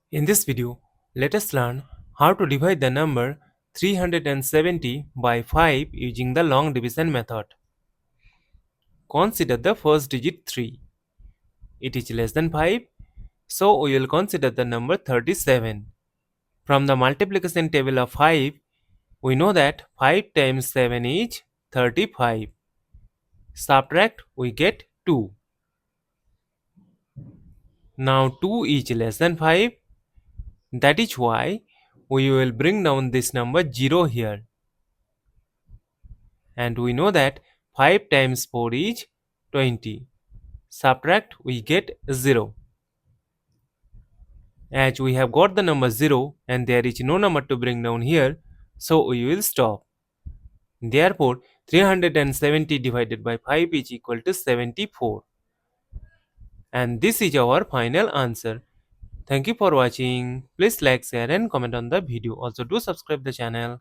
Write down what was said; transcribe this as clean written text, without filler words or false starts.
In this video, let us learn how to divide the number 370 by 5 using the long division method. Consider the first digit 3. It is less than 5, so we will consider the number 37. From the multiplication table of 5, we know that 5 times 7 is 35. Subtract, we get 2. Now 2 is less than 5. That is why we will bring down this number 0 here. And we know that 5 times 4 is 20. Subtract, we get 0. As we have got the number 0 and there is no number to bring down here, so we will stop. Therefore, 370 divided by 5 is equal to 74. And this is our final answer. Thank you for watching. Please like, share and comment on the video. Also do subscribe the channel.